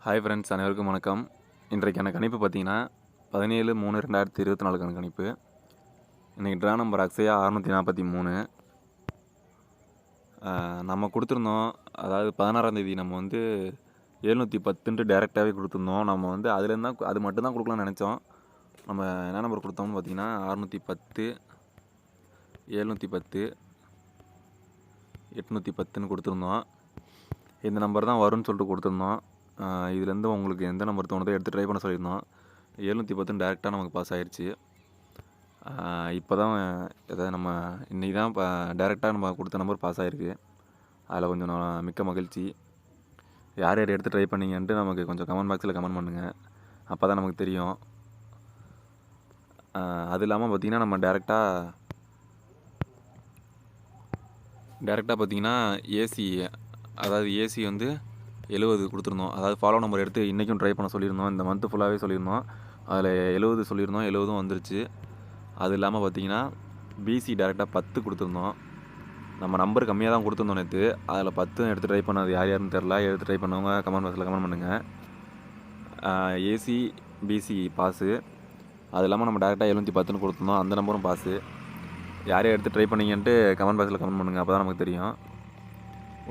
Hi friends, அனைவருக்கும் வணக்கம். இன்றைக்கான கணிப்பு பார்த்தீங்கன்னா 17/3/2024 கணிப்பு. இன்றைக்கி ட்ரா நம்பர் அக்ஸயா 643. நம்ம கொடுத்துருந்தோம். அதாவது 16ஆம் தேதி நம்ம 710 டேரெக்டாகவே கொடுத்துருந்தோம். நம்ம அதுலேருந்து தான் அது மட்டும்தான் கொடுக்கலாம்னு நினச்சோம். நம்ம என்ன நம்பர் கொடுத்தோம்னு பார்த்தீங்கன்னா 610, 710, 810 கொடுத்துருந்தோம். இந்த நம்பர் தான் வரும்னு சொல்லிட்டு கொடுத்துருந்தோம். இதுலேருந்து உங்களுக்கு எந்த நம்பர் தோணுதோ எடுத்து ட்ரை பண்ண சொல்லியிருந்தோம். 710 டேரெக்டாக நமக்கு பாஸ் ஆகிடுச்சு. இப்போ தான் எதாவது நம்ம இன்றைக்கி தான் இப்போ டேரெக்டாக நம்ம கொடுத்த நம்பர் பாஸ் ஆகிருக்கு. அதில் கொஞ்சம் மிக்க மகிழ்ச்சி. யார் யார் எடுத்து ட்ரை பண்ணிங்கன்ட்டு நமக்கு கொஞ்சம் கமெண்ட் பாக்ஸில் கமெண்ட் பண்ணுங்கள். அப்போ தான் நமக்கு தெரியும். அது இல்லாமல் பார்த்திங்கன்னா நம்ம டேரெக்டாக பார்த்திங்கன்னா ஏசி 70 கொடுத்துருந்தோம். அதாவது ஃபாலோ நம்பர் எடுத்து இன்றைக்கும் ட்ரை பண்ண சொல்லியிருந்தோம். இந்த மந்த்து ஃபுல்லாகவே சொல்லியிருந்தோம். அதில் 70 சொல்லியிருந்தோம். 70 வந்துருச்சு. அது இல்லாமல் பார்த்தீங்கன்னா பிசி டேரெக்டாக 10 கொடுத்துருந்தோம். நம்ம நம்பர் கம்மியாக தான் கொடுத்துருந்தோம் நேற்று. அதில் 10 எடுத்து ட்ரை பண்ணது யாருன்னு தெரில. எடுத்து ட்ரை பண்ணவங்க கமெண்ட் பாக்ஸில் கமெண்ட் பண்ணுங்கள். ஏசி பிசி பாஸு. அது இல்லாமல் நம்ம டேரெக்டாக 710 கொடுத்துருந்தோம். அந்த நம்பரும் பாஸு. யாரையும் எடுத்து ட்ரை பண்ணிங்கன்ட்டு கமெண்ட் பாக்ஸில் கமெண்ட் பண்ணுங்கள். அப்போ தான் நமக்கு தெரியும்.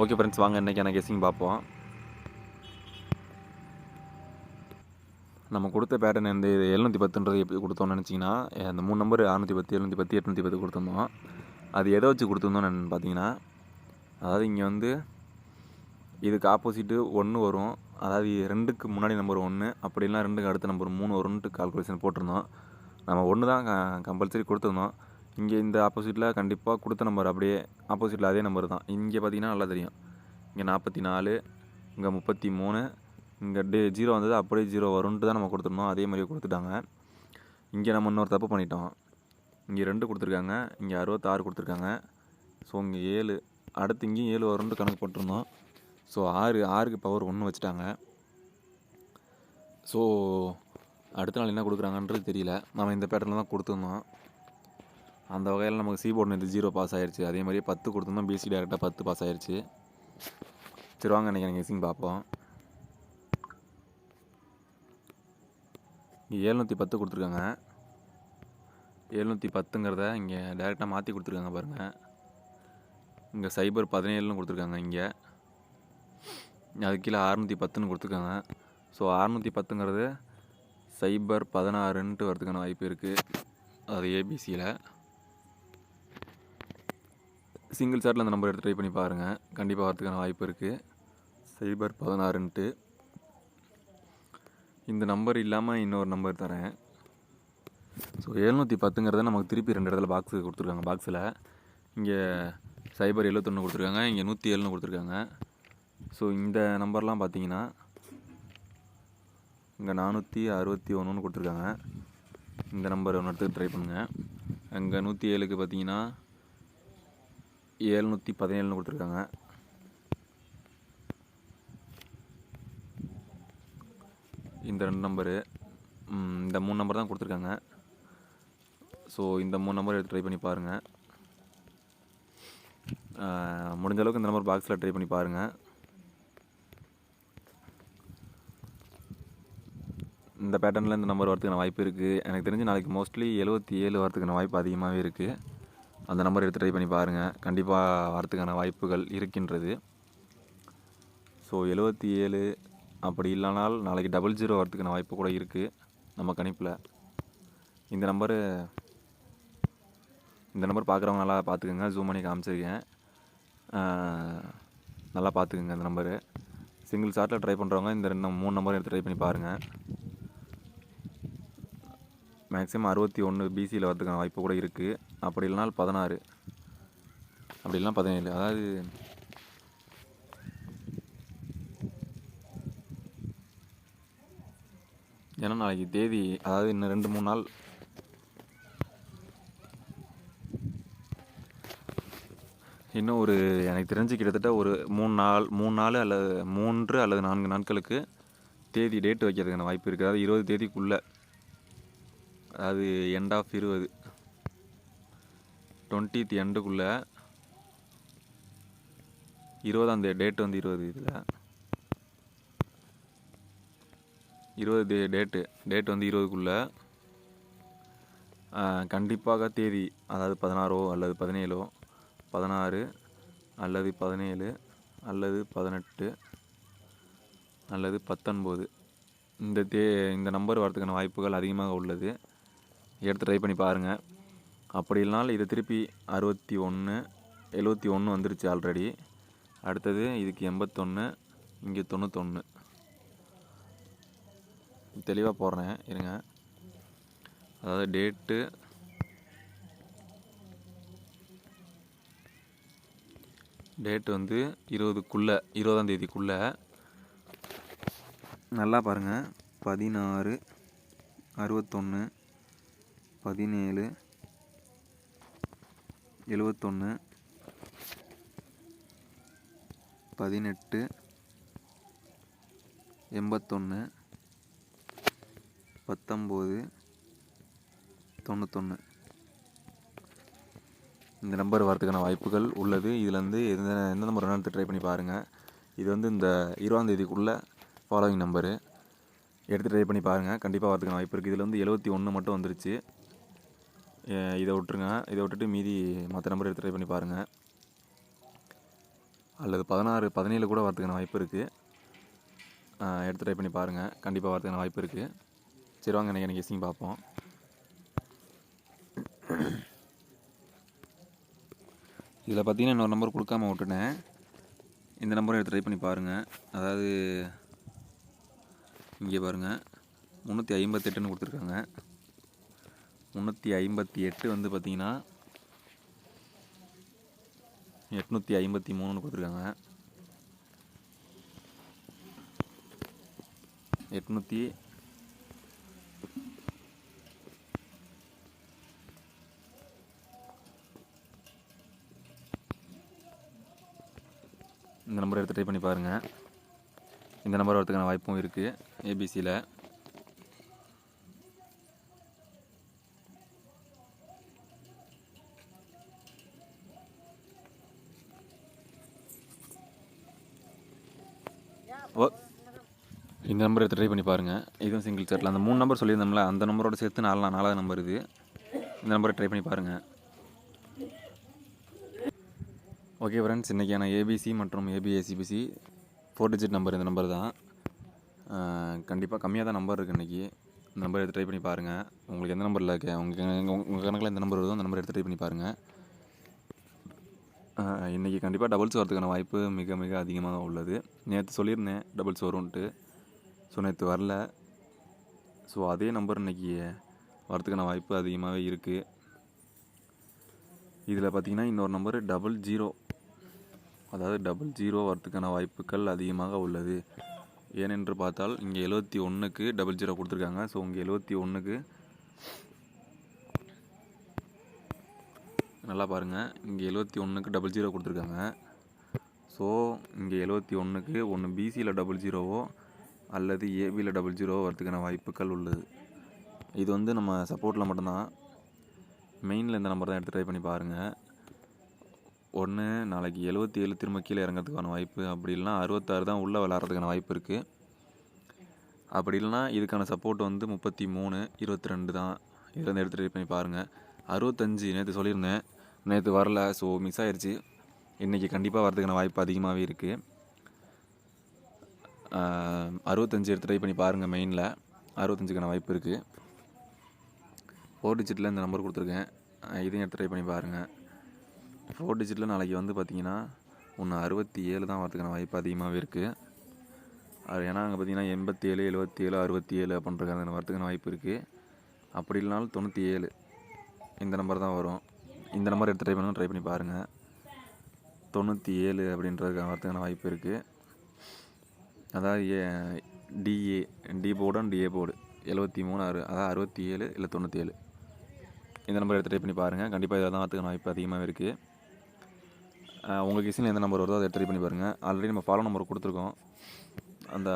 ஓகே ஃப்ரெண்ட்ஸ், வாங்க இன்றைக்கான கெஸ்ஸிங் பார்ப்போம். நம்ம கொடுத்த பேட்டர்ன் 710 எப்படி கொடுத்தோம்னு நினச்சிங்கன்னா, அந்த 3 நம்பர் 610, 710, 810 கொடுத்துருந்தோம். அது எதை வச்சு கொடுத்துருந்தோம்னு பார்த்தீங்கன்னா, அதாவது இங்கே இதுக்கு ஆப்போசிட்டு 1 வரும். அதாவது 2க்கு முன்னாடி நம்பர் 1, அப்படி இல்லைனா 2க்கு அடுத்த நம்பர் 3 வரும்ன்ட்டு கால்குலேஷன் போட்டிருந்தோம். நம்ம 1 தான் கம்பல்சரி கொடுத்துருந்தோம். இங்கே இந்த ஆப்போசிட்டில் கண்டிப்பாக கொடுத்த நம்பர் அப்படியே ஆப்போசிட்டில் அதே நம்பர் தான். இங்கே பார்த்தீங்கன்னா நல்லா தெரியும். இங்கே 44, இங்கே 33, இங்கே 0 வந்தது, அப்படியே 0 வரும்ன்ட்டு தான் நம்ம கொடுத்துருந்தோம். அதே மாதிரியே கொடுத்துட்டாங்க. இங்கே நம்ம இன்னொரு தப்பு பண்ணிட்டோம். இங்கே 2 கொடுத்துருக்காங்க, இங்கே 66 கொடுத்துருக்காங்க. ஸோ இங்கே 7, அடுத்து இங்கேயும் 7 வரும்ன்ட்டு கணக்கு போட்டிருந்தோம். ஸோ 6க்கு பவர் 1 வச்சுட்டாங்க. ஸோ அடுத்த நாள் என்ன கொடுக்குறாங்கன்றது தெரியல. நம்ம இந்த பேட்டர்னில் தான் கொடுத்துருந்தோம். அந்த வகையில் நமக்கு C-போர்டு நேற்று 0 பாஸ் ஆகிடுச்சு. அதே மாதிரியே 10 கொடுத்துருந்தோம். பிசி டேரெக்டாக 10 பாஸ் ஆகிடுச்சு. சரி, வாங்க இன்றைக்கி கெஸ்ஸிங் பார்ப்போம். இங்கே 710 கொடுத்துருக்காங்க. 710ங்கிறத இங்கே டேரெக்டாக மாற்றி கொடுத்துருக்காங்க பாருங்கள். இங்கே 017ன்னு கொடுத்துருக்காங்க. இங்கே அதுக்கு கீழே 610ன்னு கொடுத்துருக்காங்க. ஸோ 610ங்கிறது 016ன்ட்டு வரதுக்கான வாய்ப்பு இருக்குது. அது ஏபிசியில் சிங்கிள் ஷாட்டில் அந்த நம்பர் எடுத்து ட்ரை பண்ணி பாருங்கள். கண்டிப்பாக வரதுக்கான வாய்ப்பு இருக்குது. 016ன்ட்டு இந்த நம்பர் இல்லாமல் இன்னொரு நம்பர் தரேன். ஸோ 710ங்கிறத நமக்கு திருப்பி 2 இடத்துல பாக்ஸு கொடுத்துருக்காங்க. பாக்ஸில் இங்கே 071 கொடுத்துருக்காங்க, இங்கே 107ன்னு கொடுத்துருக்காங்க. ஸோ இந்த நம்பர்லாம் பார்த்தீங்கன்னா இங்கே 461ன்னு கொடுத்துருக்காங்க. இந்த நம்பர் ஒன்று எடுத்து ட்ரை பண்ணுங்கள். அங்கே 107க்கு பார்த்தீங்கன்னா 717ன்னு கொடுத்துருக்காங்க. இந்த 2 நம்பரு, இந்த 3 நம்பர் தான் கொடுத்துருக்காங்க. ஸோ இந்த 3 நம்பர் எடுத்து ட்ரை பண்ணி பாருங்கள். முடிஞ்ச அளவுக்கு இந்த நம்பர் பாக்ஸில் ட்ரை பண்ணி பாருங்கள். இந்த பேட்டர்னில் இந்த நம்பர் வரதுக்கான வாய்ப்பு இருக்குது. எனக்கு தெரிஞ்சு நாளைக்கு மோஸ்ட்லி 77 வரதுக்கான வாய்ப்பு அதிகமாகவே இருக்குது. அந்த நம்பர் எடுத்து ட்ரை பண்ணி பாருங்கள். கண்டிப்பாக வரதுக்கான வாய்ப்புகள் இருக்கின்றது. ஸோ 77 அப்படி இல்லைனால் நாளைக்கு 00 வரதுக்கான வாய்ப்பு கூட இருக்குது நம்ம கணிப்பில். இந்த நம்பர் பார்க்குறவங்க நல்லா பார்த்துக்குங்க. ஜூம் பண்ணி காமிச்சிருக்கேன். நல்லா பார்த்துக்குங்க. இந்த நம்பரு சிங்கிள் ஷாட்டில் ட்ரை பண்ணுறவங்க இந்த 3 நம்பர் எடுத்து ட்ரை பண்ணி பாருங்கள். மேக்ஸிமம் 61 பிசியில் வரதுக்கான வாய்ப்பு கூட இருக்குது. அப்படி இல்லைனால் 16, அப்படி இல்லைனா 17. அதாவது ஏன்னா நாளைக்கு தேதி, அதாவது இன்னும் 2-3 நாள், இன்னும் எனக்கு தெரிஞ்சு கிட்டத்தட்ட ஒரு 3 நாள் அல்லது 3 அல்லது 4 நாட்களுக்கு டேட்டு வைக்கிறதுக்கான வாய்ப்பு இருக்குது. அதாவது 20 தேதிக்குள்ளே, அதாவது எண்ட் ஆஃப் 20th எண்டுக்குள்ளே 20ஆம் டேட் 20 இதில் 20 டேட் வந்து 20க்குள்ளே கண்டிப்பாக தேதி, அதாவது 16 அல்லது 17, 16 அல்லது 17 அல்லது 18 அல்லது 19 இந்த நம்பர் வரதுக்கான வாய்ப்புகள் அதிகமாக உள்ளது. எடுத்து ட்ரை பண்ணி பாருங்கள். அப்படி இல்லைனாலும் இதை திருப்பி 61 71 வந்துருச்சு ஆல்ரெடி. அடுத்தது இதுக்கு 81, இங்கே 91. தெளிவாக போடுறேன் இருங்க. அதாவது டேட்டு வந்து 20ஆம் தேதிக்குள்ளே நல்லா பாருங்கள். 16, 61, 17, 71, 18, 81, 19, 91 இந்த நம்பர் வரதுக்கான வாய்ப்புகள் உள்ளது. இதில் வந்து எந்த நம்பர் வேணாலும் ட்ரை பண்ணி பாருங்கள். இது வந்து இந்த 20ஆம் தேதிக்குள்ளே ஃபாலோவிங் நம்பரு. எடுத்து ட்ரை பண்ணி பாருங்கள். கண்டிப்பாக வரதுக்கான வாய்ப்பு இருக்குது. இதில் வந்து 71 மட்டும் வந்துருச்சு. இதை விட்டுருங்க. இதை விட்டுட்டு மீதி மற்ற நம்பர் எடுத்து ட்ரை பண்ணி பாருங்கள். அல்லது 16, 17 கூட வரதுக்கான வாய்ப்பு இருக்குது. எடுத்து ட்ரை பண்ணி பாருங்கள். கண்டிப்பாக வரதுக்கான வாய்ப்பு இருக்குது. சரி வாங்க எனக்கு கெஸ்ஸிங் பார்ப்போம். இதில் பார்த்தீங்கன்னா இன்னொரு நம்பர் கொடுக்காம விட்டுட்டேன். இந்த நம்பரை எடுத்து ட்ரை பண்ணி பாருங்கள். அதாவது இங்கே பாருங்கள், 358ன்னு கொடுத்துருக்காங்க. 358 வந்து பார்த்தீங்கன்னா 853ன்னு கொடுத்துருக்காங்க. 800 இந்த நம்பரை எடுத்து ட்ரை பண்ணி பாருங்கள். இந்த நம்பர் வரதுக்கான வாய்ப்பும் இருக்குது ஏபிசியில். இந்த நம்பர் எடுத்து ட்ரை பண்ணி பாருங்கள். இதுவும் சிங்கிள் செட்டில் அந்த 3 நம்பர் சொல்லியிருந்தோம்ல, அந்த நம்பரோட சேர்த்து 4வது நம்பர் இது. இந்த நம்பரை ட்ரை பண்ணி பாருங்கள். ஓகே ஃப்ரெண்ட்ஸ், இன்றைக்கான ஏபிசி மற்றும் ஏபிஎஸ்சிபிசி 4 டிஜிட் நம்பர் இந்த நம்பர் தான். கண்டிப்பாக கம்மியாக தான் நம்பர் இருக்குது இன்றைக்கி. இந்த நம்பர் எடுத்து ட்ரை பண்ணி பாருங்கள். உங்களுக்கு எந்த நம்பரில் இருக்க உங்கள் கணக்கில் எந்த நம்பர் வருதோ அந்த நம்பர் எடுத்து ட்ரை பண்ணி பாருங்கள். இன்றைக்கி கண்டிப்பாக டபுள்ஸ் வரதுக்கான வாய்ப்பு மிக மிக அதிகமாக உள்ளது. நேற்று சொல்லியிருந்தேன் டபுள்ஸ் வரும்ன்ட்டு. ஸோ நேற்று வரல. ஸோ அதே நம்பர் இன்றைக்கி வரதுக்கான வாய்ப்பு அதிகமாகவே இருக்குது. இதில் பார்த்திங்கன்னா இன்னொரு நம்பர் 00, அதாவது 00 வரதுக்கான வாய்ப்புகள் அதிகமாக உள்ளது. ஏனென்று பார்த்தால் இங்கே 71க்கு 00 கொடுத்துருக்காங்க. ஸோ இங்கே 71க்கு நல்லா பாருங்கள், இங்கே 71க்கு 00 கொடுத்துருக்காங்க. ஸோ இங்கே 71க்கு ஒன்று பிசியில் 00வோ அல்லது ஏபியில் 00 வரதுக்கான வாய்ப்புகள் உள்ளது. இது வந்து நம்ம சப்போர்ட்டில் மட்டும்தான். மெயினில் இந்த நம்பர் தான் எடுத்து ட்ரை பண்ணி பாருங்கள். ஒன்று நாளைக்கு 77 திரும்ப கீழே இறங்கிறதுக்கான வாய்ப்பு, அப்படி இல்லைனா 66 தான் உள்ளே விளாட்றதுக்கான வாய்ப்பு இருக்குது. அப்படி இல்லைனா இதுக்கான சப்போர்ட் வந்து 33, 22 தான். இதில் எடுத்து ட்ரை பண்ணி பாருங்கள். 65 நேற்று சொல்லியிருந்தேன், நேற்று வரல. ஸோ மிஸ் ஆயிடுச்சு. இன்றைக்கி கண்டிப்பாக வரதுக்கான வாய்ப்பு அதிகமாகவே இருக்குது. 65 எடுத்து ட்ரை பண்ணி பாருங்கள். மெயினில் 65க்கான வாய்ப்பு இருக்குது. 4 டிஜிட்டில் இந்த நம்பர் கொடுத்துருக்கேன், இதையும் எடுத்து ட்ரை பண்ணி பாருங்கள். 4 டிஜிட்டில் நாளைக்கு வந்து பார்த்திங்கன்னா ஒன்று 67 தான் வரதுக்கான வாய்ப்பு அதிகமாகவே இருக்குது. அது ஏன்னா அங்கே பார்த்திங்கன்னா 87, 77, 67 அப்படின்றதுக்கான வரதுக்கான வாய்ப்பு இருக்குது. அப்படி இல்லைனாலும் 97 இந்த நம்பர் தான் வரும். இந்த நம்பர் எடுத்து ட்ரை பண்ணி பாருங்கள். 97 அப்படின்றதுக்கான வரதுக்கான வாய்ப்பு இருக்குது. அதாவது டி போர்டும் டிஏ போர்டு 73, அதாவது 67 இல்லை 97 இந்த நம்பர் எடுத்து ட்ரை பண்ணி பாருங்கள். கண்டிப்பாக இதில் தான் வரதுக்கான வாய்ப்பு அதிகமாக இருக்குது. உங்கள் கிசில் எந்த நம்பர் வருதோ அதை ட்ரை பண்ணி பாருங்கள். ஆல்ரெடி நம்ம ஃபாலோ நம்பர் கொடுத்துருக்கோம். அந்த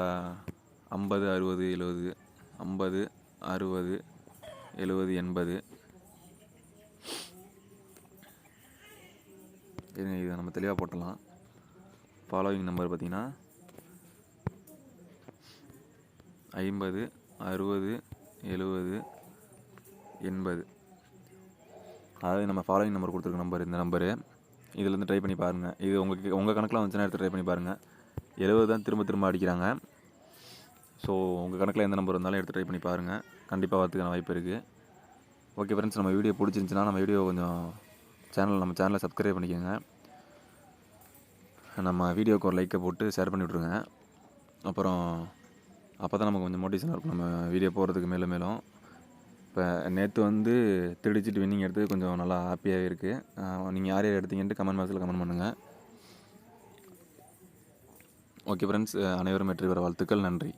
50, 60, 70, 50, 60, 70, 80 இதை நம்ம தெளிவாக போட்டலாம். ஃபாலோவிங் நம்பர் பார்த்திங்கன்னா 50 60 70 80. அதாவது நம்ம ஃபாலோயிங் நம்பர் கொடுத்துருக்க நம்பர் இந்த நம்பரு. இதுலேருந்து ட்ரை பண்ணி பாருங்கள். இது உங்கள் கணக்கில் வந்துச்சுன்னா எடுத்து ட்ரை பண்ணி பாருங்கள். 70 தான் திரும்ப திரும்ப அடிக்கிறாங்க. ஸோ உங்கள் கணக்கில் எந்த நம்பர் இருந்தாலும் எடுத்து ட்ரை பண்ணி பாருங்கள். கண்டிப்பாக வரதுக்கான வாய்ப்பு இருக்குது. ஓகே ஃப்ரெண்ட்ஸ், நம்ம வீடியோ பிடிச்சிருந்துச்சின்னா நம்ம வீடியோ கொஞ்சம் நம்ம சேனலை சப்ஸ்கிரைப் பண்ணிக்கோங்க. நம்ம வீடியோக்கு ஒரு லைக்கை போட்டு ஷேர் பண்ணி விட்ருங்க. அப்புறம் அப்போ தான் நமக்கு கொஞ்சம் மோட்டிவேஷனாக இருக்கும் நம்ம வீடியோ போடுறதுக்கு மேலும் மேலும். இப்போ நேற்று வந்து 3 டிஜிட் வின்னிங் எடுத்து கொஞ்சம் நல்லா ஹாப்பியாகவே இருக்குது. நீங்கள் யார் யார் எடுத்தீங்கன்ட்டு கமெண்ட் பாக்ஸில் கமெண்ட் பண்ணுங்கள். ஓகே ஃப்ரெண்ட்ஸ், அனைவரும் வெற்றி பெற வாழ்த்துக்கள். நன்றி.